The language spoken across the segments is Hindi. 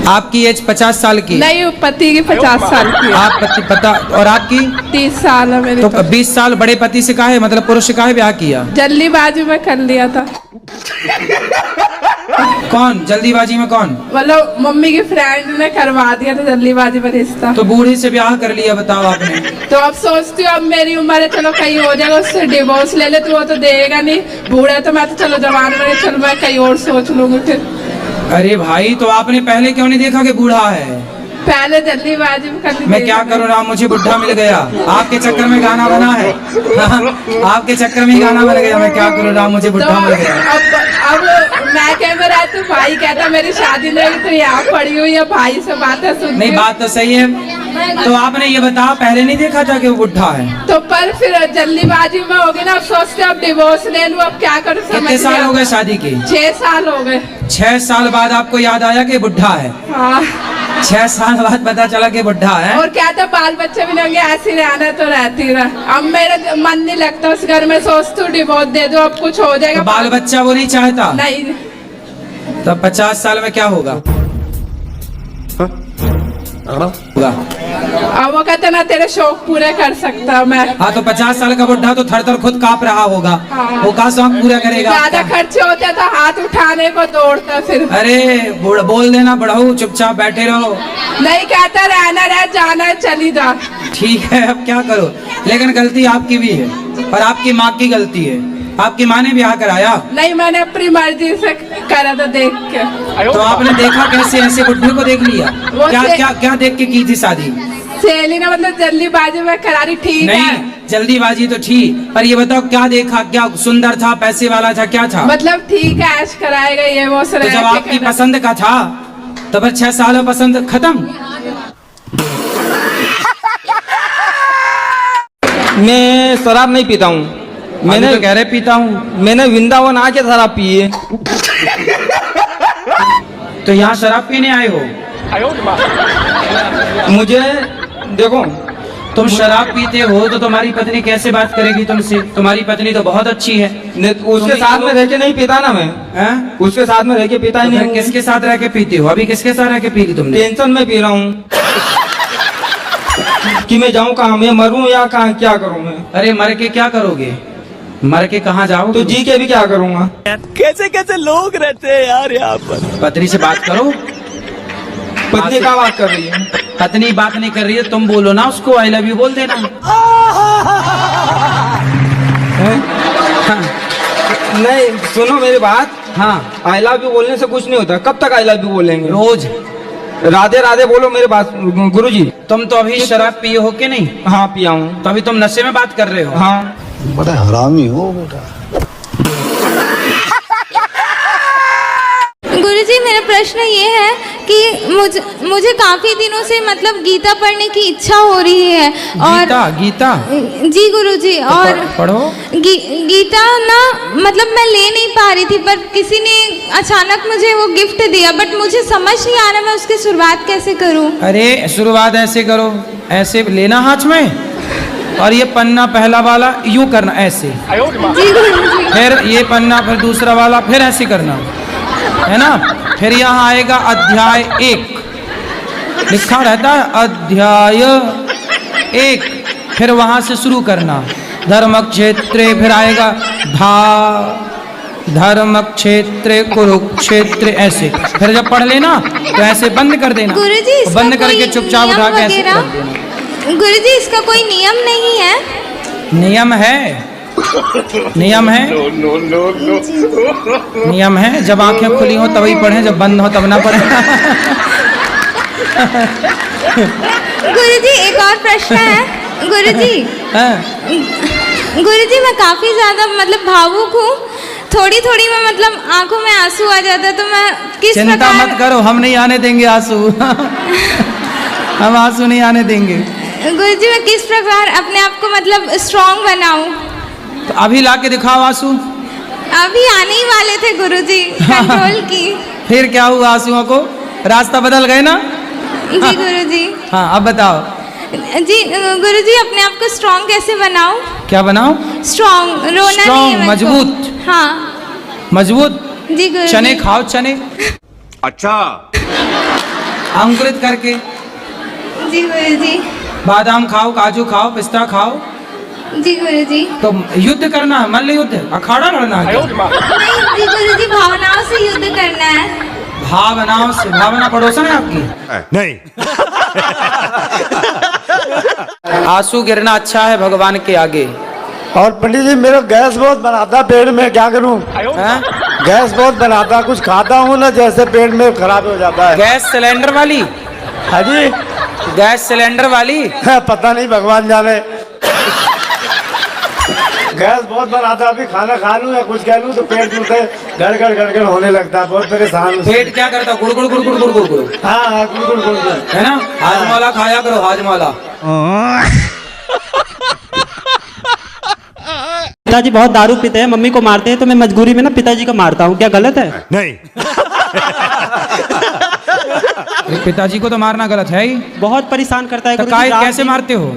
आपकी एज 50 साल की? नहीं, पति की 50 साल की है। आप पति पता, और आपकी? 30 साल है मेरी। तो 20 साल बड़े पति से काहे, मतलब पुरुष से काहे ब्याह किया? जल्दीबाजी में कर लिया था। कौन जल्दीबाजी में? कौन? मतलब मम्मी की फ्रेंड ने करवा दिया था जल्दीबाजी में रिश्ता। तो बूढ़ी से ब्याह कर लिया, बताओ आपने। तो अब सोचती हूँ अब मेरी उम्र है, चलो कहीं हो जाएगा, उससे डिवोर्स ले ले, तो वो तो देगा नहीं। बूढ़ा है तो मैं तो चलो जवान में, चलो मैं कहीं और सोच लूंगी फिर। अरे भाई, तो आपने पहले क्यों नहीं देखा कि बूढ़ा है? पहले जल्दीबाजी में कर ली। मैं क्या करूँ राम, मुझे बुढ़ा मिल गया। आपके चक्कर में गाना बना है। आपके चक्कर में गाना बन गया। मैं क्या करूँ राम, मुझे बुढ़ा मिल गया। अब मैं कह में रहा तो भाई कहता मेरी शादी नहीं हुई, तो यहाँ पड़ी हुई है, भाई से बातें सुन। नहीं, बात तो सही है। तो आपने ये बताया पहले नहीं देखा था कि वो बुढ़ा है? तो पर फिर जल्दीबाजी में होगी ना, अब सोचते अब डिवोर्स ले लूं, अब क्या करूं। कितने साल हो गए शादी के? 6 साल हो गए। 6 साल बाद आपको याद आया कि बुढ़ा है? हाँ। 6 साल बाद पता चला कि बुढ़ा है। और क्या था, बाल बच्चे भी नहीं, ऐसी रहना तो रहती रहा। अब मेरा मन नहीं लगता उस घर में, सोचती हूँ डिवोर्स दे दो, अब कुछ हो जाएगा। तो बाल बच्चा वो नहीं चाहता? नहीं। तो 50 साल में क्या होगा? अब वो कहते ना तेरे शौक पूरे कर सकता मैं। हाँ, तो 50 साल का बुढ़ा तो थर थर खुद कांप रहा होगा। हाँ। वो का शौक पूरा करेगा? ज्यादा खर्चे होते तो हाथ उठाने को दौड़ता फिर। अरे बोल देना बढ़ाऊ, चुपचाप बैठे रहो। नहीं कहता रहना रह, जाना है चली जा। ठीक है, अब क्या करो। लेकिन गलती आपकी भी है, और आपकी माँ की गलती है। आपकी माँ ने ब्याह कराया? नहीं, मैंने अपनी मर्जी से करा था, देख के। तो आपने देखा कैसे? ऐसे बुढ़े को देख लिया? क्या क्या क्या देख के की थी शादी? सहेली ने मतलब जल्दीबाजी में करारी, ठीक नहीं, है। जल्दीबाजी तो ठीक, पर ये बताओ क्या देखा? क्या सुंदर था, पैसे वाला था, क्या था? मतलब ठीक है, ऐश कराएगा ये वो सर। तो जब आपकी पसंद का था तो फिर 6 साल में पसंद खत्म? मैं शराब नहीं पीता हूँ। मैंने तो कह रहे पीता हूँ। मैंने वृंदावन आके शराब पी है। तो यहाँ शराब पीने आए हो? मुझे देखो, तुम शराब पीते हो तो तुम्हारी पत्नी कैसे बात करेगी तुमसे? तुम्हारी पत्नी तो बहुत अच्छी है। उसके साथ में रह के नहीं पीता ना मैं। हैं? उसके साथ में रह के पीता ही तो नहीं। किसके साथ रह के पीती हो? अभी किसके साथ रह के पी ली तुमने? टेंशन में पी रहा हूँ कि मैं जाऊँ कहाँ, मैं मरूं या कहाँ, क्या करूँ मैं? अरे मर के क्या करोगे? मर के कहाँ जाओ? तो जी के भी क्या करूँगा? कैसे कैसे लोग रहते हैं यार यहाँ पर। पत्नी से बात करो। पत्नी क्या बात कर रही है? पत्नी बात नहीं कर रही है, तुम बोलो ना उसको, आई लव यू बोल देना। हाँ। नहीं, सुनो मेरी बात। हाँ, आई लव यू बोलने से कुछ नहीं होता। कब तक आई लव यू बोलेंगे? रोज राधे राधे बोलो मेरे पास। गुरुजी, तुम तो अभी शराब पिए हो के नहीं? हाँ पिया हूँ। तो अभी तुम नशे में बात कर रहे हो? हाँ। बड़ा हरामी हो बेटा। गुरुजी, मेरा प्रश्न ये है कि मुझे काफी दिनों से मतलब गीता पढ़ने की इच्छा हो रही है। और गीता जी गुरुजी, तो और पढ़ो। गीता ना मतलब मैं ले नहीं पा रही थी, पर किसी ने अचानक मुझे वो गिफ्ट दिया, बट मुझे समझ नहीं आ रहा मैं उसकी शुरुआत कैसे करूं। अरे शुरुआत ऐसे करो, ऐसे लेना हाथ में, और ये पन्ना पहला वाला यूं करना ऐसे। जी गुरुजी। फिर ये पन्ना, फिर दूसरा वाला, फिर ऐसे करना है ना। फिर यहाँ आएगा अध्याय 1, लिखा रहता है अध्याय 1। फिर वहां से शुरू करना, धर्म क्षेत्रे, फिर आएगा धर्म क्षेत्रे कुरुक्षेत्र, ऐसे। फिर जब पढ़ लेना तो ऐसे बंद कर देना। गुरुजी, बंद करके चुपचाप उठा के ऐसे कर देना। गुरुजी, इसका कोई नियम नहीं है? नियम है, नियम है, नियम है। जब आंखें खुली हो तभी पढ़ें, जब बंद हो तब ना पढ़ें। गुरुजी, एक और प्रश्न है। गुरुजी, गुरुजी, मैं काफी ज्यादा मतलब भावुक हूँ। थोड़ी थोड़ी में मतलब आंखों में आंसू आ जाता है, तो मैं किस चिंता प्रकार... मत करो, हम नहीं आने देंगे आंसू। हम आंसू नहीं आने देंगे। गुरुजी, मैं किस प्रकार अपने आप को मतलब स्ट्रॉन्ग बनाऊं? तो अभी ला के दिखाओ आंसू। अभी आने ही वाले थे गुरुजी, कंट्रोल की। फिर क्या हुआ आंसुओं को? रास्ता बदल गए ना? जी गुरुजी। हाँ, अब बताओ। जी गुरुजी, अपने आप को स्ट्रॉन्ग कैसे बनाऊं? क्या बनाओ? स्ट्रॉन्ग, रोना नहीं है स्ट्रॉन्ग, मेरे को। मजबूत। हाँ मजबूत। जी गुरुजी। चने खाओ, चने। अच्छा। अंकुरित करके। जी गुरुजी। बादाम खाओ, काजू खाओ, पिस्ता खाओ। जी गुरुजी। तो युद्ध करना है, मल्ल युद्ध, अखाड़ा लड़ना है क्या? नहीं जी गुरुजी, भावनाओं से युद्ध करना है। भावनाओं से? भावना पड़ोसन है आपकी? नहीं। आंसू गिरना अच्छा है भगवान के आगे। और पंडित जी मेरा गैस बहुत बनाता पेट में, क्या करूं? हैं? गैस बहुत बनाता, कुछ खाता हूं ना जैसे पेट में खराब हो जाता है। गैस सिलेंडर वाली? हाँ जी। गैस सिलेंडर वाली? पता नहीं, भगवान जाने। गैस बहुत बनाता, अभी खाना खा लूं या कुछ कह लूं तो पेट में से गड़गड़ होने लगता है, बहुत परेशान हूं। पेट क्या करता? गुड़ गुड़ गुड़ गुड़ गुड़ गुड़ गुड़। हाँ गुड़ है ना? हाजमाला खाया करो, हाजमाला। पिताजी बहुत दारू पीते हैं, मम्मी को मारते हैं, तो मैं मजबूरी में ना पिताजी को मारता हूँ, क्या गलत है? नहीं। पिताजी को तो मारना गलत है ही। बहुत परेशान करता है तो गुरुजी, रात कैसे दिन। मारते हो?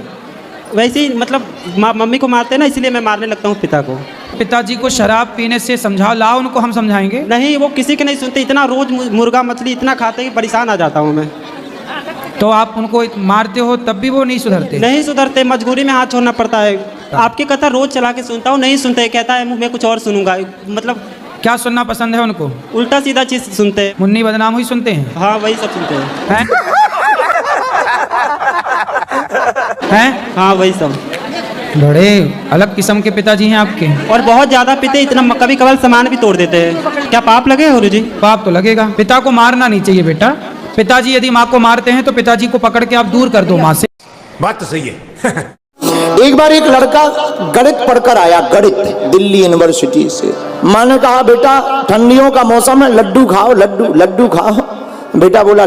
वैसे ही मतलब मम्मी को मारते हैं ना, इसलिए मैं मारने लगता हूँ पिता को। पिताजी को शराब पीने से समझाओ, लाओ उनको, हम समझाएंगे। नहीं, वो किसी के नहीं सुनते, इतना रोज मुर्गा मछली इतना खाते हैं कि परेशान आ जाता हूँ मैं। तो आप उनको मारते हो तब भी वो नहीं सुधरते? नहीं सुधरते, मजबूरी में हाथ छोड़ना पड़ता है। आपकी कथा रोज चला के सुनता हूँ, नहीं सुनते, कहता है मैं कुछ और सुनूंगा। मतलब क्या सुनना पसंद है उनको? उल्टा सीधा चीज सुनते हैं। मुन्नी बदनाम हुई सुनते हैं? हाँ वही सब सुनते हैं। हैं? हाँ वही सब। बड़े अलग किस्म के पिताजी हैं आपके। और बहुत ज्यादा पीते, इतना कभी कभार सामान भी तोड़ देते हैं। क्या पाप लगे गुरुजी? पाप तो लगेगा। पिता को मारना नहीं चाहिए बेटा। पिताजी यदि माँ को मारते हैं तो पिताजी को पकड़ के आप दूर कर दो माँ से। बात तो सही है। एक बार एक लड़का गणित पढ़कर आया, गणित, दिल्ली यूनिवर्सिटी से। माँ ने कहा बेटा ठंडियों का मौसम है, लड्डू खाओ, लड्डू खाओ। बेटा बोला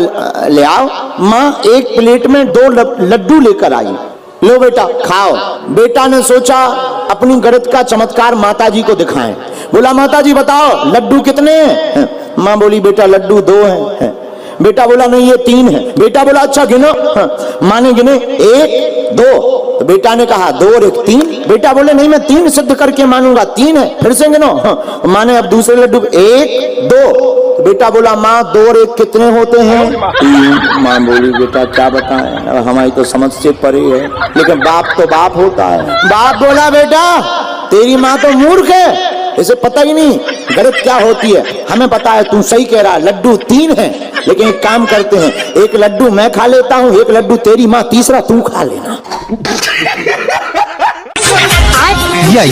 ले आओ। माँ एक प्लेट में 2 लड्डू लेकर आई, लो बेटा खाओ। बेटा ने सोचा अपनी गणित का चमत्कार माताजी को दिखाएं। बोला माताजी बताओ लड्डू कितने हैं? माँ बोली बेटा लड्डू 2 हैं। बेटा बोला नहीं ये 3 है। बेटा बोला अच्छा गिनो। माँ ने गिने 1 2। तो बेटा ने कहा 2 और 1 3। बेटा बोले नहीं मैं 3 सिद्ध करके मानूंगा, 3 है। फिर से गिनो। माँ ने अब दूसरे लड्डू 1 2। बेटा बोला माँ 2 और 1 कितने होते हैं? 3। माँ बोली बेटा क्या बताएं, हमारी तो समझ से परे है, लेकिन बाप तो बाप होता है। बाप बोला बेटा तेरी माँ तो मूर्ख है, इसे पता ही नहीं गणित क्या होती है। हमें पता है, तू सही कह रहा है, लड्डू 3 है। लेकिन एक काम करते हैं, एक लड्डू मैं खा लेता हूँ, एक लड्डू तेरी माँ, तीसरा तू खा लेना। या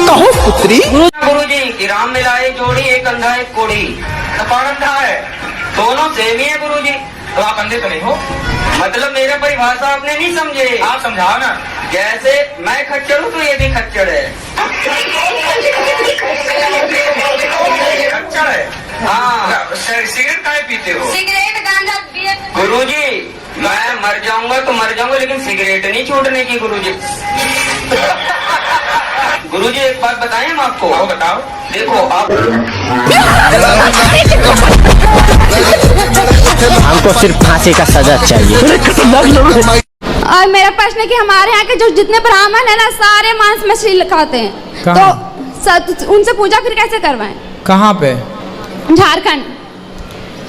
कहो पुत्री। गुरुजी की राम मिलाए जोड़ी, एक अंधा एक कोड़ी। कौन अंधा है? दोनों सेम ही है गुरुजी। तो आप अंधे तो नहीं हो? मतलब मेरे परिभाषा आपने नहीं समझे। आप समझाओ ना। जैसे मैं खच्चर हूँ तो ये भी खच्चर है। खच्चर है। हाँ। सिगरेट काहे पीते हो? सिगरेट, गांजा, बियर। गुरुजी मैं मर जाऊंगा तो मर जाऊंगा, लेकिन सिगरेट नहीं छोड़ने की गुरुजी। गुरुजी एक बात बताएं हम आपको। बताओ। देखो आप हमको सिर्फ फांसी का सजा चाहिए। और मेरा प्रश्न है कि हमारे यहाँ के जो जितने ब्राह्मण है ना, सारे मांस मछली खाते हैं, तो उनसे पूजा फिर कैसे करवाएं? कहाँ पे? झारखंड।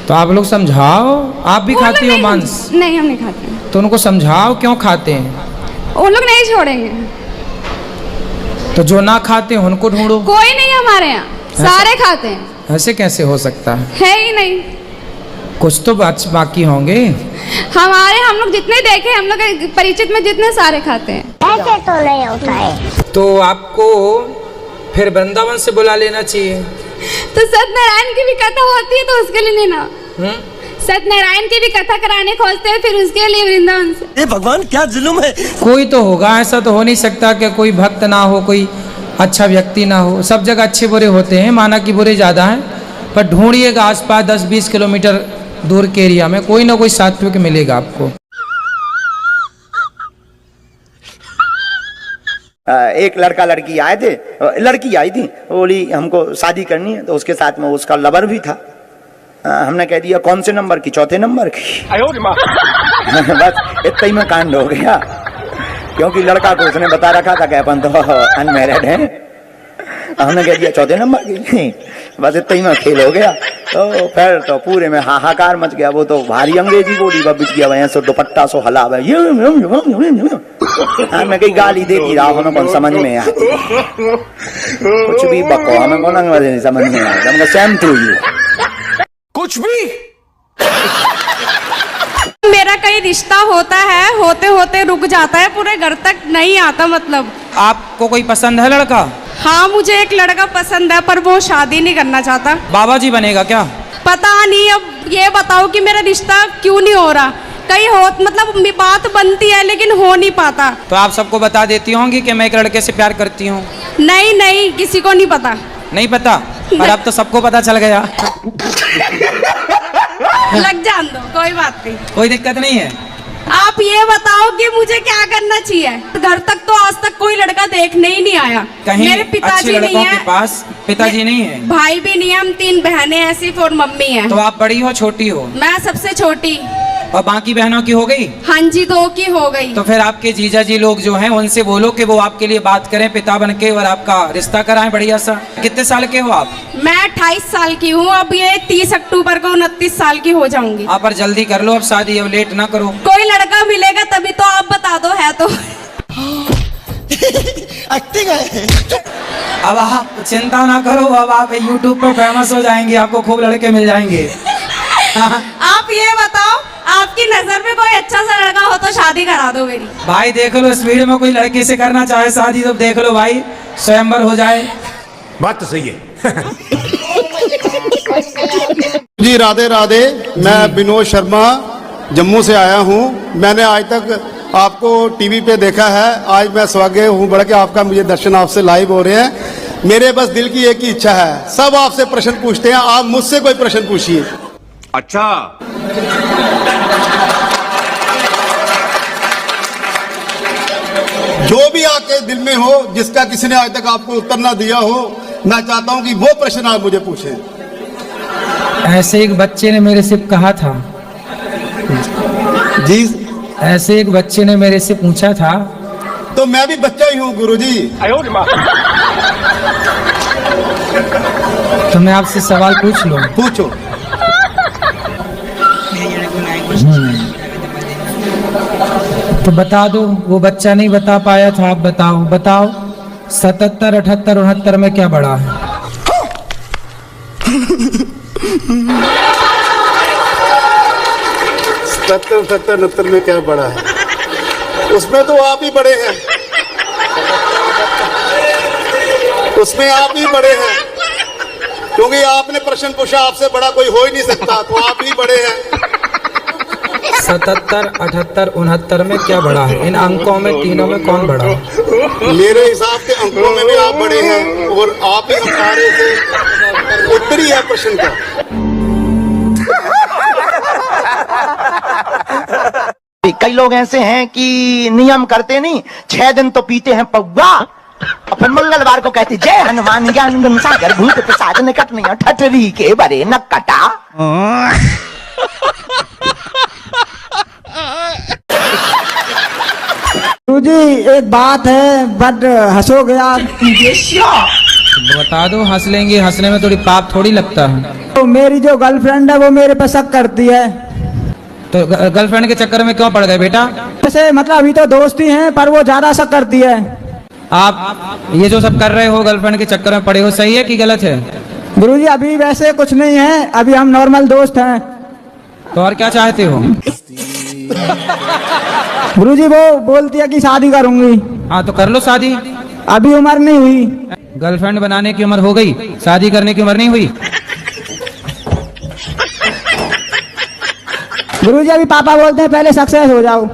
तो आप लोग समझाओ, आप भी खाती हो मांस? नहीं हम नहीं खाते। तो उनको समझाओ क्यों खाते हैं। उन लोग नहीं छोड़ेंगे। तो जो ना खाते हैं उनको ढूंढो। कोई नहीं हमारे यहाँ, सारे खाते हैं। ऐसे कैसे हो सकता है ही नहीं। कुछ तो बाकी होंगे। हम लोग जितने देखे, हम लोग परिचित में जितने सारे खाते हैं। ऐसे तो नहीं होता है। तो आपको फिर वृंदावन से बुला लेना चाहिए। तो सत्यनारायण की भी कथा होती है तो उसके लिए लेना। सत्यनारायण की भी कथा कराने खोजते हैं, फिर उसके लिए वृंदावन से। भगवान क्या जुल्म है। कोई तो होगा, ऐसा तो हो नहीं सकता कि कोई भक्त ना हो, कोई अच्छा व्यक्ति ना हो। सब जगह अच्छे बुरे होते हैं, माना कि बुरे ज़्यादा हैं, पर ढूंढिएगा आसपास 10-20 किलोमीटर दूर के एरिया में कोई ना कोई सात्विक मिलेगा आपको। एक लड़का लड़की आए थे, लड़की आई थी, बोली हमको शादी करनी है, तो उसके साथ में उसका लवर भी था। हमने कह दिया कौन से नंबर की? 4थे नंबर की। बस इतना ही में कांड हो गया, क्योंकि लड़का को उसने बता रखा था कि अपन तो अनमैरिड है। हमने कह दिया चौथे नंबर की। बस इतना ही में खेल हो गया। तो फिर तो पूरे में हाहाकार मच गया। वो तो भारी अंग्रेजी बोली बिच गया भैया सो दुपट्टा सो हला भाई। मैं कहीं गाली देती रहा हमें कौन समझ में आती, कुछ भी बको हमें कौन अंग्रेजी समझ में आता। मैं सेम टू यू। कुछ भी मेरा कहीं रिश्ता होता है, होते होते रुक जाता है, पूरे घर तक नहीं आता। मतलब आपको कोई पसंद है लड़का? हाँ, मुझे एक लड़का पसंद है पर वो शादी नहीं करना चाहता। बाबा जी बनेगा क्या? पता नहीं। अब ये बताओ कि मेरा रिश्ता क्यों नहीं हो रहा? कहीं हो मतलब बात बनती है लेकिन हो नहीं पाता। तो आप सबको बता देती होंगी कि मैं एक लड़के से प्यार करती हूँ। नहीं नहीं, किसी को नहीं पता। नहीं पता? और अब तो सबको पता चल गया। लग जान दो, कोई बात नहीं, कोई दिक्कत नहीं है। आप ये बताओ कि मुझे क्या करना चाहिए? घर तक तो आज तक कोई लड़का देखने ही नहीं आया। कहीं मेरे अच्छे पिताजी नहीं लड़कों है, के पास पिताजी नहीं है, भाई भी नहीं है, हम 3 बहनें हैं सिर्फ और मम्मी है। तो आप बड़ी हो छोटी हो? मैं सबसे छोटी। और बाकी बहनों की हो गई? हाँ जी, 2 की हो गई। तो फिर आपके जीजा जी लोग जो हैं उनसे बोलो कि वो आपके लिए बात करें पिता बन के और आपका रिश्ता कराएं बढ़िया सा। कितने साल के हो आप? मैं 28 साल की हूँ। अब ये 30 अक्टूबर को 29 साल की हो जाऊंगी। आप पर जल्दी कर लो अब शादी, अब लेट ना करो। कोई लड़का मिलेगा तभी तो, आप बता दो है तो। अब आप चिंता ना करो, अब आप YouTube पर फेमस हो जाएंगे, आपको खूब लड़के मिल जाएंगे। आप ये बताओ, आपकी नजर में कोई अच्छा सा लड़का हो तो शादी करा दो मेरी। भाई देख लो, इस भीड़ में कोई लड़की से करना चाहे शादी तो देख लो भाई, स्वयंवर हो जाए। बात तो सही है। जी राधे राधे। मैं विनोद शर्मा जम्मू से आया हूँ। मैंने आज तक आपको टीवी पे देखा है, आज मैं सौभाग्य हूँ बड़ा कि आपका मुझे दर्शन आपसे लाइव हो रहे हैं। मेरे बस दिल की एक ही इच्छा है, सब आपसे प्रश्न पूछते हैं, आप मुझसे कोई प्रश्न पूछिए। अच्छा, जो भी आपके दिल में हो, जिसका किसी ने आज तक आपको उत्तर ना दिया हो, मैं चाहता हूं कि वो प्रश्न आप मुझे पूछें। ऐसे एक बच्चे ने मेरे से कहा था जी, ऐसे एक बच्चे ने मेरे से पूछा था। तो मैं भी बच्चा ही हूँ गुरुजी। तो मैं आपसे सवाल पूछ लूं? पूछो। तो बता दो, वो बच्चा नहीं बता पाया था, आप बताओ। बताओ 77, 78, 69 में क्या बड़ा है? 77, 69 में क्या बड़ा है? उसमें तो आप ही बड़े हैं, उसमें आप ही बड़े हैं, क्योंकि आपने प्रश्न पूछा, आपसे बड़ा कोई हो ही नहीं सकता, तो आप ही बड़े हैं। 77, 78, 69 में क्या बड़ा है? इन अंकों में तीनों में कौन बड़ा है? मेरे हिसाब से अंकों में भी आप बड़े हैं और आप ही हमारे से उत्तर ही है प्रश्न का। कई लोग ऐसे हैं कि नियम करते नहीं, 6 दिन तो पीते हैं पौवा, अपन मंगलवार को कहते जय हनुमान ज्ञान गुण सागर भूत प्रसाद निकट नहीं ठठरी के बरे न कटा। जी एक बात है, बट हंसोगे आप। बता दो, हंस लेंगे, हंसने में थोड़ी पाप थोड़ी लगता है। तो मेरी जो गर्लफ्रेंड है वो मेरे पे शक करती है। तो गर्लफ्रेंड के चक्कर में क्यों पड़ गए बेटा? वैसे मतलब अभी तो दोस्ती हैं पर वो ज्यादा शक करती है। आप ये जो सब कर रहे हो, गर्लफ्रेंड के चक्कर में पड़े हो, सही है कि गलत है? गुरुजी अभी वैसे कुछ नहीं है, अभी हम नॉर्मल दोस्त हैं। तो और क्या चाहते हो? गुरुजी वो बोलती है कि शादी करूंगी। हाँ तो कर लो शादी। अभी उम्र नहीं हुई। गर्लफ्रेंड बनाने की उम्र हो गई, शादी करने की उम्र नहीं हुई। गुरुजी अभी पापा बोलते हैं पहले सक्सेस हो जाओ।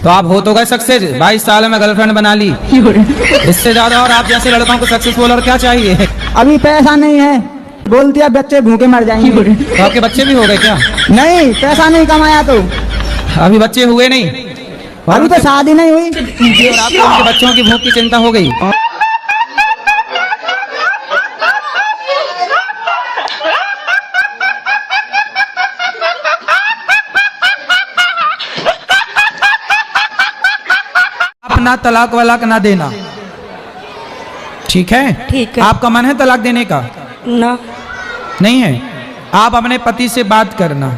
तो आप हो तो गए सक्सेस, 22 साल में गर्लफ्रेंड बना ली। इससे ज्यादा और आप जैसे लड़कों को सक्सेसफुल और क्या चाहिए? अभी पैसा नहीं है, बोलती है बच्चे भूखे मर जाएंगे। तो आपके बच्चे भी हो गए क्या? नहीं, पैसा नहीं कमाया तो अभी बच्चे हुए नहीं? अभी तो शादी नहीं हुई और आपको उनके बच्चों की भूख की चिंता हो गई। अपना तलाक वलाक ना देना, ठीक है? ठीक है। आपका मन है तलाक देने का? ना। नहीं है? आप अपने पति से बात करना,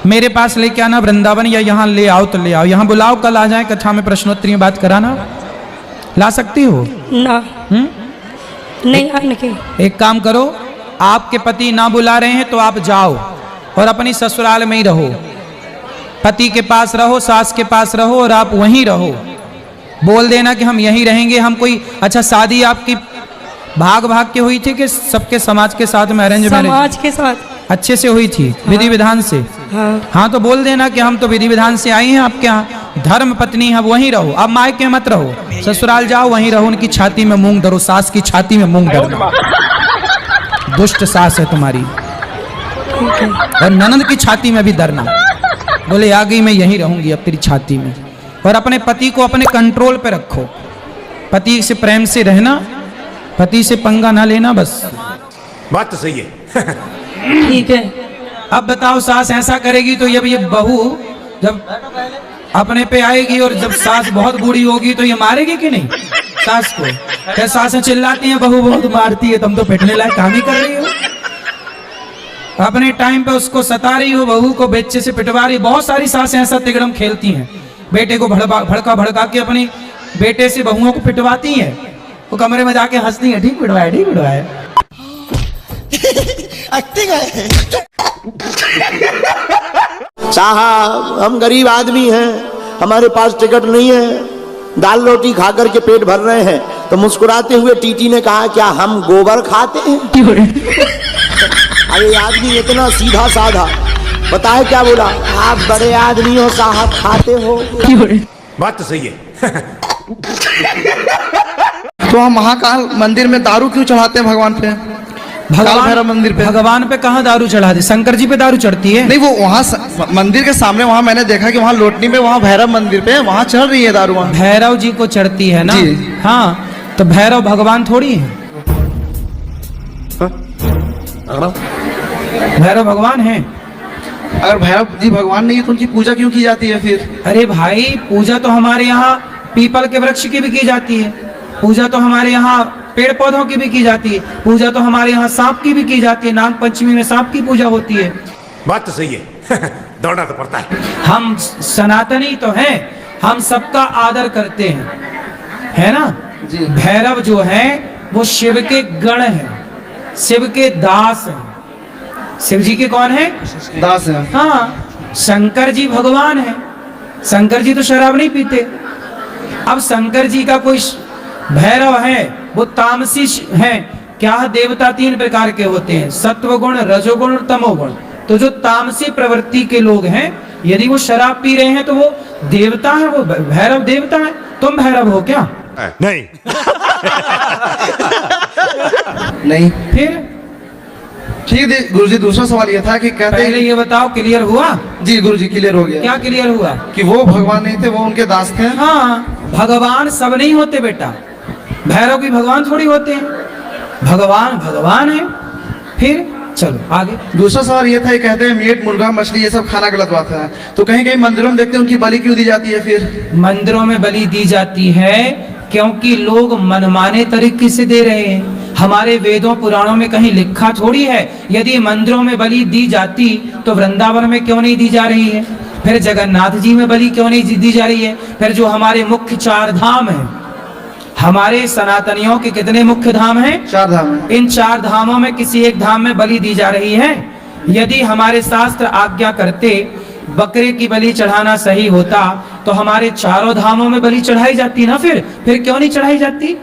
मेरे पास लेके आना वृंदावन, या यहाँ ले आओ तो ले आओ, यहाँ बुलाओ, कल आ जाए कक्षा में प्रश्नोत्तरी में बात कराना। ला सकती हो? ना। नहीं आने के। एक काम करो, आपके पति ना बुला रहे हैं तो आप जाओ और अपनी ससुराल में ही रहो, पति के पास रहो, सास के पास रहो और आप वहीं रहो। बोल देना कि हम यहीं रहेंगे। हम कोई, अच्छा शादी आपकी भाग भाग के हुई थी कि सबके समाज के साथ में अरेंज मैरिज? समाज के साथ अच्छे से हुई थी, विधि विधान से? हाँ तो बोल देना कि हम तो विधि विधान से आई हैं आपके यहाँ, धर्म पत्नी है, वहीं रहो, अब मायके मत रहो, ससुराल जाओ, वहीं रहो। उनकी छाती में मूंग धरो, सास की छाती में मूंग धरना, दुष्ट सास है तुम्हारी, और ननद की छाती में भी धरना। बोले आ गई, मैं यहीं रहूंगी अब तेरी छाती में। और अपने पति को अपने कंट्रोल पे रखो, पति से प्रेम से रहना, पति से पंगा ना लेना, बस। बात तो सही है। ठीक है। अब बताओ, सास ऐसा करेगी तो ये बहू जब अपने पे आएगी और जब सास बहुत बूढ़ी होगी तो ये मारेगी कि नहीं सास को? क्या सासें चिल्लाती हैं बहू बहुत मारती है, तुम तो पिटने लायक काम ही कर रही हो। अपने टाइम पे उसको सता रही हो, बहू को बेचे से पिटवा रही। बहुत सारी सासें ऐसा तिगड़म खेलती हैं, बेटे को भड़का के अपनी बेटे से बहुओं को पिटवाती हैं। वो कमरे में जाके हंसती है, ठीक पिटवाया, ठीक पिटवाया। साहब हम गरीब आदमी हैं, हमारे पास टिकट नहीं है, दाल रोटी खा करके पेट भर रहे हैं। तो मुस्कुराते हुए टीटी ने कहा, क्या हम गोबर खाते हैं? अरे आदमी इतना सीधा साधा, बताए क्या बोला? आप बड़े आदमी हो साहब, खाते हो? बात तो सही है। तो हम महाकाल मंदिर में दारू क्यों चढ़ाते हैं भगवान पे? काल भैरव मंदिर पे। भगवान पे कहाँ दारू चढ़ा दे? शंकर जी पे दारू चढ़ती है? नहीं, वो वहाँ मंदिर के सामने, वहाँ मैंने देखा कि वहाँ लोटनी में, वहाँ भैरव मंदिर पे वहाँ चढ़ रही है दारू। वहाँ भैरव जी को चढ़ती है ना? जी। हाँ, तो भैरव भगवान थोड़ी है? भैरव भगवान है। अगर भैरव जी भगवान नहीं है तो उनकी पूजा क्यों की जाती है फिर? अरे भाई, पूजा तो हमारे यहाँ पीपल के वृक्ष की भी की जाती है, पूजा तो हमारे यहाँ पेड़ पौधों की भी की जाती है, पूजा तो हमारे यहाँ सांप की भी की जाती है। नाग पंचमी में सांप की पूजा होती है। बात तो सही है। दौड़ना तो पड़ता है। हम सनातनी तो हैं, हम सबका आदर करते हैं, है ना? भैरव जो है वो शिव के गण है, शिव के दास है। शिव जी के कौन है? दास है। हाँ, शंकर जी भगवान है। शंकर जी तो शराब नहीं पीते। अब शंकर जी का कोई भैरव है, वो तामसी है। क्या देवता तीन प्रकार के होते हैं, सत्वगुण, रजोगुण और तमोगुण। तो जो तामसी प्रवृत्ति के लोग हैं, यदि वो शराब पी रहे हैं तो वो देवता है, वो भैरव देवता है। तुम भैरव हो क्या? नहीं। नहीं। फिर ठीक है गुरुजी, दूसरा सवाल ये था कि कहते पहले ये बताओ, क्लियर हुआ? जी गुरुजी, क्लियर हो गया। क्या क्लियर हुआ? कि वो भगवान नहीं थे, वो उनके दास थे। हाँ, भगवान सब नहीं होते बेटा, भैरव भी भगवान थोड़ी होते हैं, भगवान भगवान है। फिर चलो आगे। दूसरा सवाल ये था, ये कहते हैं मीट मुर्गा मछली ये सब खाना गलत बात है, तो कहीं कहीं मंदिरों में देखते हैं उनकी बलि क्यों दी जाती है? फिर मंदिरों में बलि दी जाती है क्योंकि लोग मनमाने तरीके से दे रहे हैं। हमारे वेदों पुराणों में कहीं लिखा थोड़ी है। यदि मंदिरों में बलि दी जाती तो वृंदावन में क्यों नहीं दी जा रही है? फिर जगन्नाथ जी में बलि क्यों नहीं दी जा रही है? फिर जो हमारे मुख्य चार धाम हैं, हमारे सनातनियों के कितने मुख्य धाम हैं? 4 धाम है। इन 4 धामों में किसी एक धाम में बलि दी जा रही है? यदि हमारे शास्त्र आज्ञा करते बकरे की बलि चढ़ाना सही होता तो हमारे चारों धामों में बलि चढ़ाई जाती ना। फिर क्यों नहीं चढ़ाई जाती?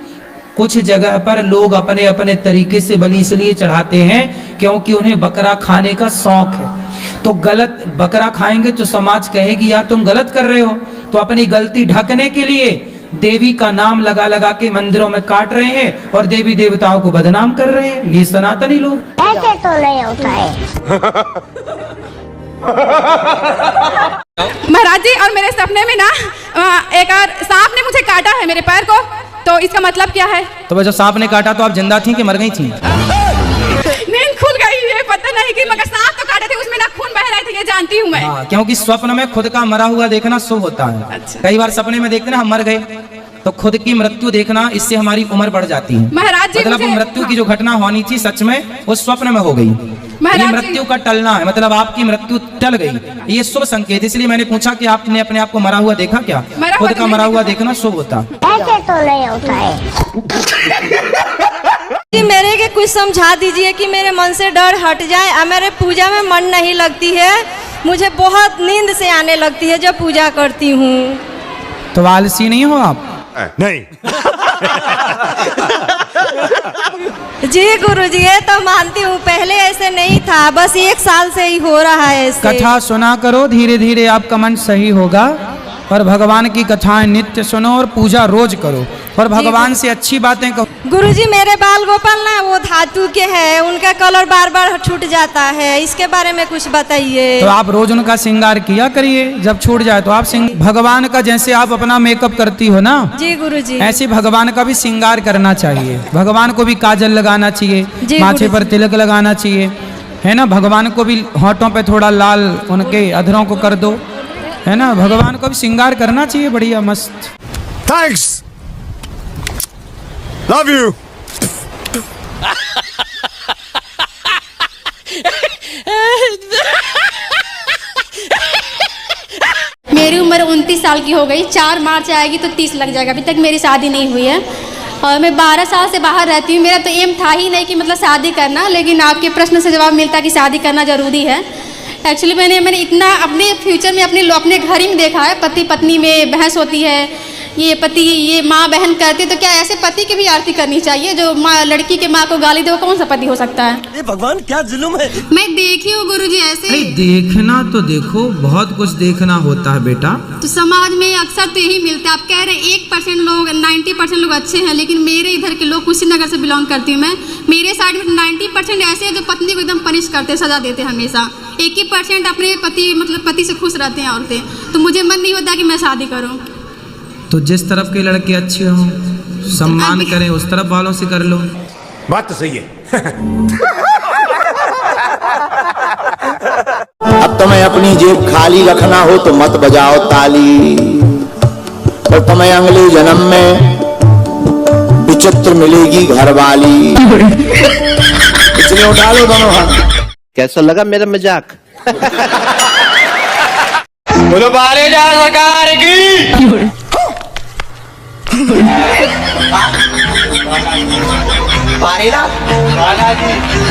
कुछ जगह पर लोग अपने अपने तरीके से बलि इसलिए चढ़ाते हैं क्योंकि उन्हें बकरा खाने का शौक है। तो गलत बकरा खाएंगे तो समाज कहेगी यार तुम गलत कर रहे हो, तो अपनी गलती ढकने के लिए देवी का नाम लगा लगा के मंदिरों में काट रहे हैं और देवी देवताओं को बदनाम कर रहे हैं। ये सनातनी लोग। ऐसे तो नहीं होता है। महाराज जी, और मेरे सपने में ना एक और सांप ने मुझे काटा है मेरे पैर को, तो इसका मतलब क्या है? तो जब सांप ने काटा तो आप जिंदा थी कि मर गई थी? नींद खुल गई, ये पता नहीं कि मगर सांप तो काटे थे, उसमें ना खून बह रहे थे, ये जानती हूँ मैं। हाँ, क्योंकि स्वप्न में खुद का मरा हुआ देखना शुभ होता है। अच्छा। कई बार सपने में देखते ना हम मर गए, तो खुद की मृत्यु देखना, इससे हमारी उम्र बढ़ जाती है। महाराज जी मतलब मुझे- मृत्यु की जो घटना होनी थी सच में वो स्वप्न में हो गई। महाराज ये जी- मृत्यु का टलना है, मतलब आपकी मृत्यु टल गई, ये शुभ संकेत। इसलिए मैंने पूछा कि आपने अपने आप को मरा हुआ देखा क्या? मरा खुद हुआ का तो मरा नहीं हुआ देखना शुभ होता। ऐसे तो नहीं होता है। कि मेरे के कुछ समझा दीजिए कि मेरे मन से डर हट जाए। और मेरे पूजा में मन नहीं लगती है, मुझे बहुत नींद से आने लगती है जब पूजा करती हूँ। तो आलसी नहीं हो आप? नहीं। जी गुरुजी, ये तो मानती हूँ, पहले ऐसे नहीं था, बस 1 साल से ही हो रहा है ऐसे। कथा सुना करो, धीरे धीरे आपका मन सही होगा। और भगवान की कथाएं नित्य सुनो और पूजा रोज करो और भगवान से अच्छी बातें कहो। गुरुजी, मेरे बाल गोपाल ना वो धातु के हैं, उनका कलर बार बार छूट जाता है, इसके बारे में कुछ बताइए। तो आप रोज उनका श्रृंगार किया करिए, जब छूट जाए तो आप भगवान का जैसे आप अपना मेकअप करती हो ना, जी गुरुजी, ऐसे भगवान का भी श्रृंगार करना चाहिए। भगवान को भी काजल लगाना चाहिए, जी माथे गुरुजी। पर तिलक लगाना चाहिए, है ना। भगवान को भी होठों पे थोड़ा लाल उनके अधरों को कर दो, है ना। भगवान को भी श्रृंगार करना चाहिए, बढ़िया मस्त। Thanks, love you. मेरी उम्र 29 साल की हो गई, 4 मार्च आएगी तो 30 लग जाएगा। अभी तक मेरी शादी नहीं हुई है और मैं 12 साल से बाहर रहती हूँ। मेरा तो एम था ही नहीं कि मतलब शादी करना, लेकिन आपके प्रश्न से जवाब मिलता कि शादी करना ज़रूरी है। एक्चुअली मैंने इतना अपने फ्यूचर में अपने घर ही में देखा है, पति पत्नी में बहस होती है, ये माँ बहन करती है, तो क्या ऐसे पति की भी आरती करनी चाहिए? जो माँ लड़की के माँ को गाली दे, वो कौन सा पति हो सकता है? ये भगवान क्या जुल्म है। मैं देखी हूँ गुरुजी ऐसे। अरे देखना तो देखो, बहुत कुछ देखना होता है बेटा। तो समाज में अक्सर तो यही मिलता है। आप कह रहे हैं 1% लोग, 90% लोग अच्छे हैं, लेकिन मेरे इधर के लोग, कुशीनगर से बिलोंग करती हूँ मैं, मेरे साइड में 90% ऐसे हैं जो पत्नी को एकदम पनिश करते, सजा देते हैं हमेशा। 1% अपने पति से खुश रहते हैं औरतें। तो मुझे मन नहीं होता कि मैं शादी करूँ। तो जिस तरफ के लड़के अच्छे हों, सम्मान करें, उस तरफ वालों से कर लो। बात तो सही है। अब तुम्हें अपनी जेब खाली रखना हो तो मत बजाओ ताली, और तुम्हें अगले जन्म में विचित्र मिलेगी घरवाली। इसलिए उठा लो दोनों हाथ। कैसा लगा मेरा मजाक? बोलो बाले जा सरकार की। बारीलाल,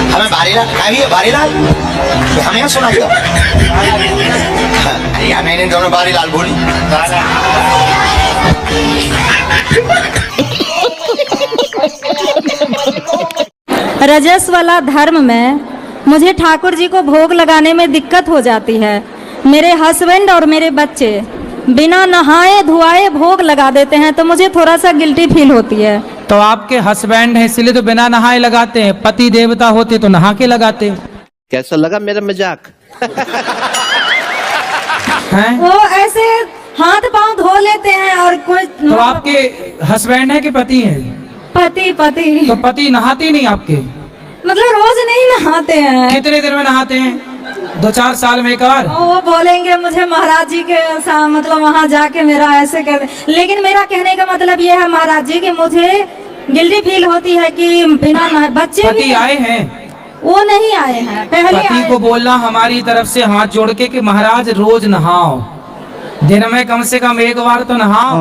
हमें बारीलाल बारीलाल हमें यहाँ सुना क्यों? अरे यार मैंने दोनों बारीलाल बोली। रजस वाला धर्म में मुझे ठाकुर जी को भोग लगाने में दिक्कत हो जाती है। मेरे हस्बैंड और मेरे बच्चे बिना नहाए धुआए भोग लगा देते हैं, तो मुझे थोड़ा सा गिल्टी फील होती है। तो आपके हस्बैंड हैं इसलिए तो बिना नहाए लगाते हैं, पति देवता होते तो नहा के लगाते। कैसा लगा मेरा मजाक? हैं? वो ऐसे हाथ पांव धो लेते हैं और कोई। तो आपके हस्बैंड है कि पति हैं? पति पति। तो पति नहाते नहीं आपके? मतलब रोज नहीं नहाते हैं। कितने देर में नहाते हैं? 2-4 साल में एक बार? वो बोलेंगे मुझे महाराज जी के मतलब वहाँ जाके मेरा ऐसे कर। लेकिन मेरा कहने का मतलब ये है महाराज जी कि मुझे गिल्टी फील होती है कि बिना बच्चे पति आए हैं? वो नहीं आए हैं, पहले पति आए। को बोलना हमारी तरफ से हाथ जोड़ के कि महाराज रोज नहाओ, दिन में कम से कम एक बार तो नहाओ।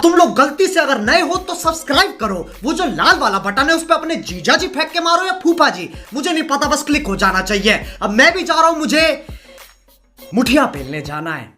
तुम लोग गलती से अगर नए हो तो सब्सक्राइब करो, वो जो लाल वाला बटन है उस पे अपने जीजा जी फेंक के मारो या फूफा जी, मुझे नहीं पता, बस क्लिक हो जाना चाहिए। अब मैं भी जा रहा हूं, मुझे मुठिया पेलने जाना है।